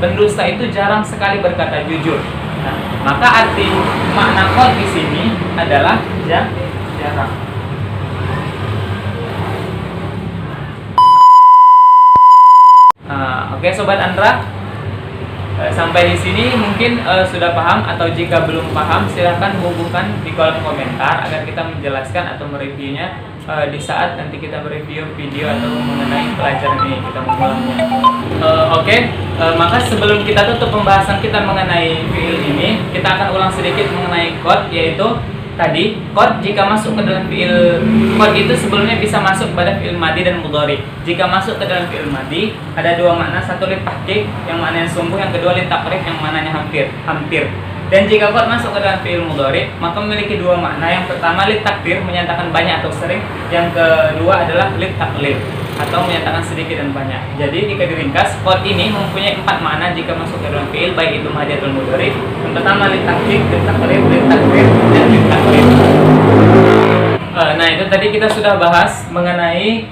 pendusta itu jarang sekali berkata jujur. Nah, maka arti makna qad di sini adalah jarang. Oke, Sobat Andra, sampai di sini mungkin sudah paham, atau jika belum paham silahkan hubungkan di kolom komentar agar kita menjelaskan atau mereviewnya di saat nanti kita mereview video atau mengenai pelajaran ini, kita mengulangnya. Maka sebelum kita tutup pembahasan kita mengenai fiil ini, kita akan ulang sedikit mengenai qad, yaitu tadi qad jika masuk ke dalam fiil qad itu sebelumnya bisa masuk pada fiil madhi dan mudhari. Jika masuk ke dalam fiil madhi ada dua makna, satu lit tahqiq yang maknanya sungguh, yang kedua lit taqrib yang maknanya hampir. Dan jika qad masuk ke dalam fiil mudhari maka memiliki dua makna. Yang pertama lit takdir, menyatakan banyak atau sering. Yang kedua adalah lit taqlil atau menyatakan sedikit dan banyak. Jadi jika diringkas, qad ini mempunyai 4 makna jika masuk ke dalam fiil, baik itu madhi atau mudhari. Yang pertama lit tahqiq, lit taqrib, lit takdir, dan lit taqlil. Nah, itu tadi kita sudah bahas mengenai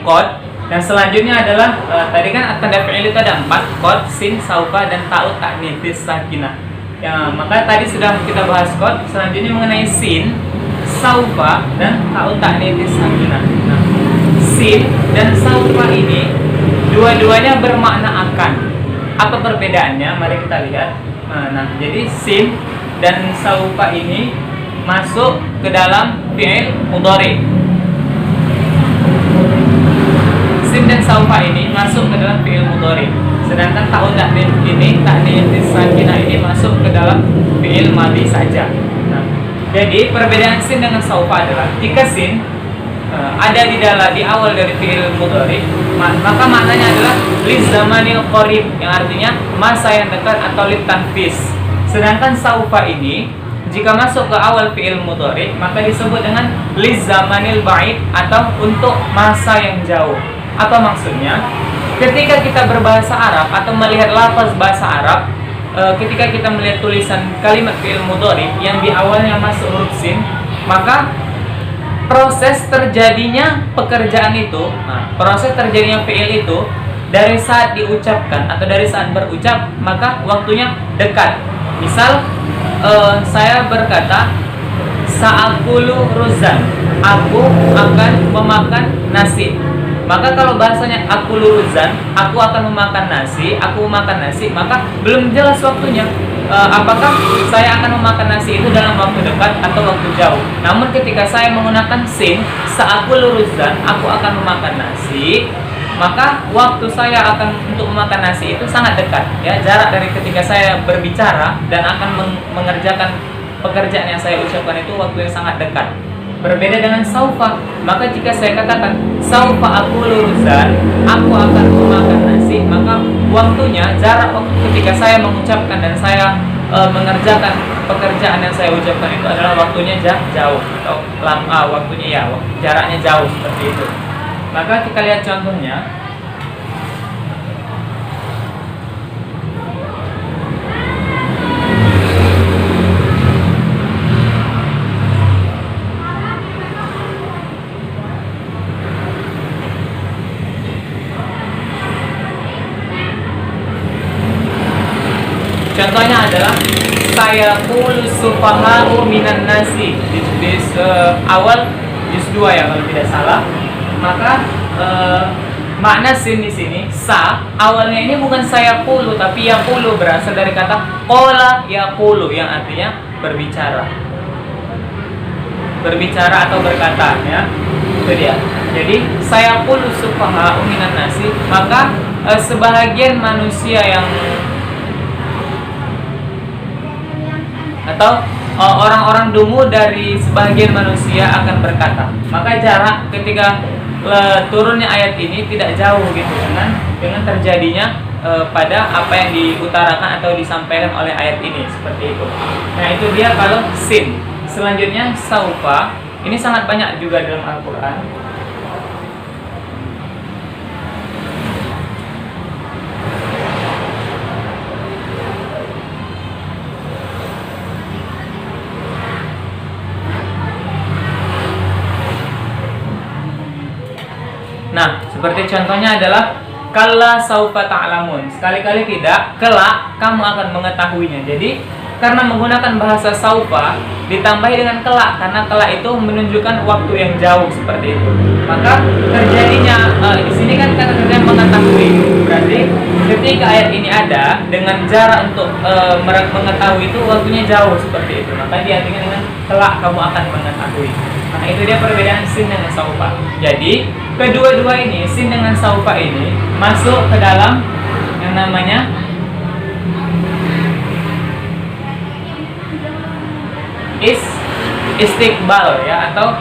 qad. Dan selanjutnya adalah tadi kan tanda fiil itu ada 4, qad, sin, saufa, dan ta'ut ta'nits sakinah. Ya, maka tadi sudah kita bahas qad. Selanjutnya mengenai sin, saufa, dan ta'ut ta'nits sakinah. Nah, sin dan saufa ini dua-duanya bermakna akan. Apa perbedaannya? Mari kita lihat. Nah, jadi sin dan saufa ini masuk ke dalam fi'il mudhari. Sin dan saufa ini masuk ke dalam fi'il mudhari. Sedangkan ta'ut ta'nits ini, ta'nits sakinah ini masuk ke dalam fi'il madhi saja. Nah, jadi perbedaan sin dengan saufa adalah jika sin ada di awal dari fi'il mudhari, maka maknanya adalah liz zamanil qarib, yang artinya masa yang dekat atau lit tanfis. Sedangkan saufa ini jika masuk ke awal fi'il mudhari maka disebut dengan liz zamanil ba'id atau untuk masa yang jauh. Apa maksudnya? Ketika kita berbahasa Arab atau melihat lafaz bahasa Arab, ketika kita melihat tulisan kalimat fi'il mudhari yang di awalnya masuk huruf sin, maka proses terjadinya pekerjaan itu, proses terjadinya fi'il itu dari saat diucapkan atau dari saat berucap, maka waktunya dekat. Misal saya berkata sa'akulu ruzan, aku akan memakan nasi. Maka kalau bahasanya aku luruzan, aku akan memakan nasi, maka belum jelas waktunya. Apakah saya akan memakan nasi itu dalam waktu dekat atau waktu jauh? Namun ketika saya menggunakan sin, sa'akul luruzan, aku akan memakan nasi, maka waktu saya akan untuk memakan nasi itu sangat dekat. Ya, jarak dari ketika saya berbicara dan akan mengerjakan pekerjaan yang saya ucapkan itu waktu yang sangat dekat. Berbeda dengan saufa. Maka jika saya katakan saufa aku luruzan, aku akan memakan nasi, maka waktunya, jarak waktu ketika saya mengucapkan dan saya mengerjakan pekerjaan yang saya ucapkan itu adalah waktunya jauh atau lama, waktunya jaraknya jauh, seperti itu. Maka kita lihat contohnya. Contohnya adalah saya qulu sufaha'u minan nasi di awal juz 2 ya kalau tidak salah. Maka makna sin di sini sa awalnya ini bukan saya qulu tapi yaqulu, berasal dari kata qala yaqulu yang artinya berbicara atau berkata, ya. Itu dia. Jadi saya qulu sufaha'u minan nasi, maka sebahagian manusia yang atau orang-orang dungu dari sebagian manusia akan berkata. Maka jarak ketika turunnya ayat ini tidak jauh gitu dengan terjadinya pada apa yang diutarakan atau disampaikan oleh ayat ini, seperti itu. Nah, itu dia kalau sin. Selanjutnya saufa, ini sangat banyak juga dalam Al-Qur'an. Nah, seperti contohnya adalah kalla saufa ta'lamun. Sekali-kali tidak, kelak kamu akan mengetahuinya. Jadi karena menggunakan bahasa saufa ditambah dengan kelak, karena kelak itu menunjukkan waktu yang jauh seperti itu. Maka terjadinya di sini kan kata-kata mengetahui. Berarti ketika ayat ini ada dengan jarak untuk mengetahui itu waktunya jauh seperti itu. Maka diartikan dengan kelak kamu akan mengetahui. Nah, itu dia perbedaan sin dengan saufa. Jadi kedua-dua ini, sin dengan saufa ini masuk ke dalam yang namanya istiqbal ya, atau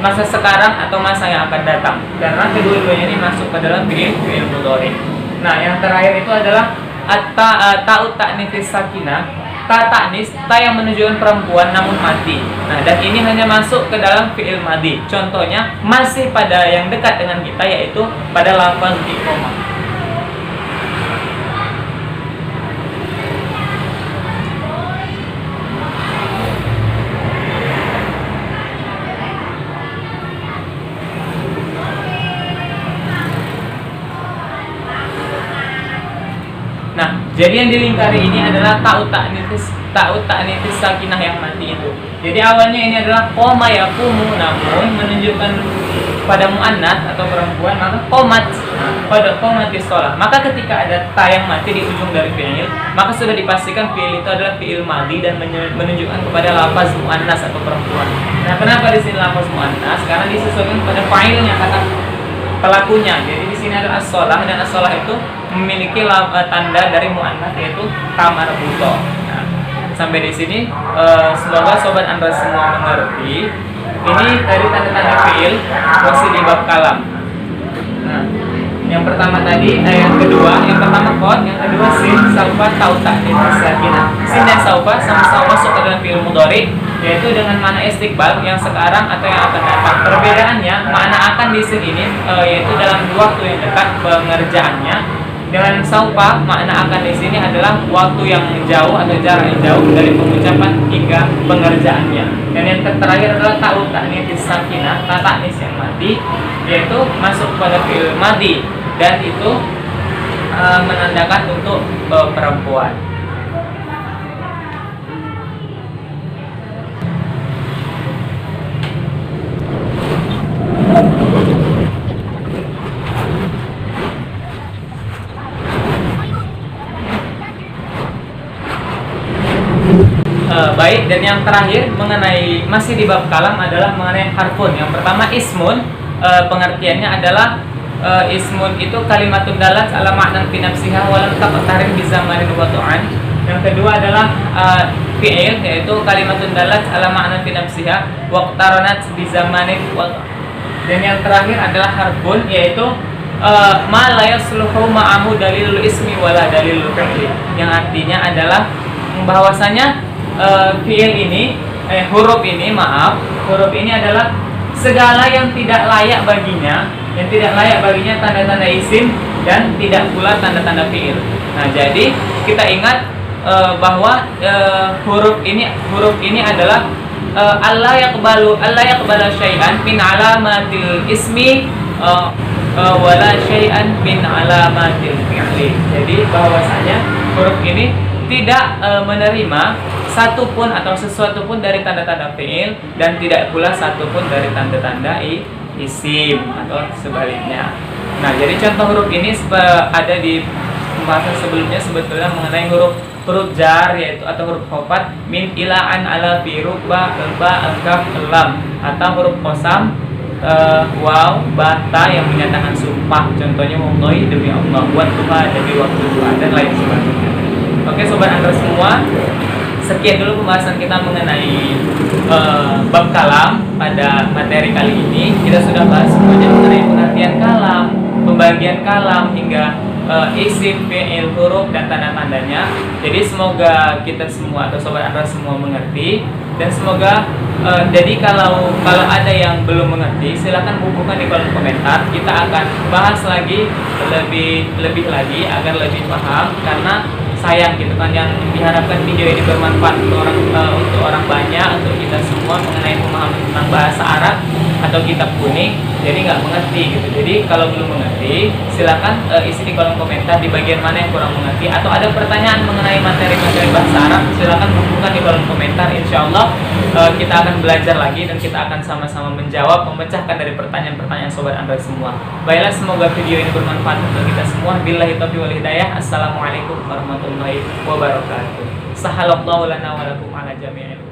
masa sekarang atau masa yang akan datang, karena kedua-duanya ini masuk ke dalam fi'il mudhari. Nah, yang terakhir itu adalah ta'ut ta'nits sakinah, ta ta'nis, ta yang menunjukkan perempuan namun mati. Nah, dan ini hanya masuk ke dalam fi'il madhi. Contohnya masih pada yang dekat dengan kita, yaitu pada lafaz iqamah. Nah, jadi yang dilingkari ini adalah ta'ut ta'nits sakinah yang mati itu. Jadi awalnya ini adalah qoma yaqumu, namun menunjukkan pada muannats atau perempuan, maka qomat, pada qomatis shalah. Maka ketika ada ta yang mati di ujung dari fi'il, maka sudah dipastikan fi'il itu adalah fi'il madhi dan menunjukkan kepada lafaz muannats atau perempuan. Nah, kenapa di sini lafaz muannats? Karena disesuaikan pada fa'ilnya, kata pelakunya. Jadi di sini ada as-shalah, dan as-shalah itu memiliki tanda dari muannats, yaitu tamar buto. Nah, sampai di sini semoga sobat Anda semua mengerti. Ini dari tanda-tanda fi'il masih di bab kalam. Nah, yang pertama tadi, yang kedua, yang pertama qad, yang kedua sin, saufa, ta'ut ta'nits sakinah. Sin dan saufa sama-sama masuk ke dalam fi'il mudhari, yaitu dengan makna istiqbal, yang sekarang atau yang akan datang. Perbedaannya, makna akan di sin ini yaitu dalam waktu yang dekat pengerjaannya. Dengan saufa, makna akan di sini adalah waktu yang jauh atau jarak yang jauh dari pengucapan hingga pengerjaannya. Dan yang terakhir adalah ta'ut ta'nits sakinah, ta ta'nis yang mati, yaitu masuk pada fi'il madhi, dan itu menandakan untuk perempuan. Baik, dan yang terakhir mengenai masih di bab kalam adalah mengenai harfun. Yang pertama ismun, pengertiannya adalah ismun itu kalimatun dalat ala ma'nan fi nafsiha wa lam taqtarin bi zamanin wa tu'an. Yang kedua adalah fi'il, yaitu kalimatun dalat ala ma'nan fi nafsiha wa qtaranat bi zamanin wa tu'an. Dan yang terakhir adalah harfun, yaitu ma la yasluhu ma'ahu dalilul ismi wala dalilul fi'li, yang artinya adalah bahwasanya fi'il ini, huruf ini adalah segala yang tidak layak baginya, tanda-tanda isim dan tidak pula tanda-tanda fi'il. Nah, jadi kita ingat bahwa huruf ini adalah Allah yaqbalu syai'an min alamatil ismi wala syai'an min alamatil fi'li. Jadi bahwasanya huruf ini tidak menerima satu pun atau sesuatu pun dari tanda-tanda fi'il, dan tidak pula satu pun dari tanda-tanda isim atau sebaliknya. Nah, jadi contoh huruf ini ada di pembahasan sebelumnya sebetulnya mengenai huruf jar, yaitu atau huruf khafat, min, ila, an, ala, fi, ba, al-kaf, lam, atau huruf qasam, waw, ba, ta yang menyatakan sumpah. Contohnya wallahi demi Allah, wa tuha demi waktu Tuhan, dan lain sebagainya. Oke sobat Anda semua, sekian dulu pembahasan kita mengenai bab kalam pada materi kali ini. Kita sudah bahas semuanya mengenai pengertian kalam, pembagian kalam, hingga isim, fi'il, huruf, dan tanda-tandanya. Jadi semoga kita semua atau sobat Anda semua mengerti, dan semoga jadi kalau ada yang belum mengerti, silahkan hubungkan di kolom komentar. Kita akan bahas lagi lebih lagi agar lebih paham, karena sayang gitu kan, yang diharapkan video ini bermanfaat untuk orang banyak, untuk kita semua mengenai pemahaman tentang bahasa Arab atau kitab kuning, jadi nggak mengerti gitu. Jadi kalau belum mengerti, silakan isi di kolom komentar di bagian mana yang kurang mengerti, atau ada pertanyaan mengenai materi-materi bahasa Arab, silakan bukukan di kolom komentar. Insya Allah kita akan belajar lagi dan kita akan sama-sama menjawab, memecahkan dari pertanyaan-pertanyaan sobat Android semua. Baiklah, semoga video ini bermanfaat untuk kita semua. Billahi taufiq wal hidayah. Assalamualaikum warahmatullahi wabarakatuh. Sahalallahu lana wa lakum ala jami'il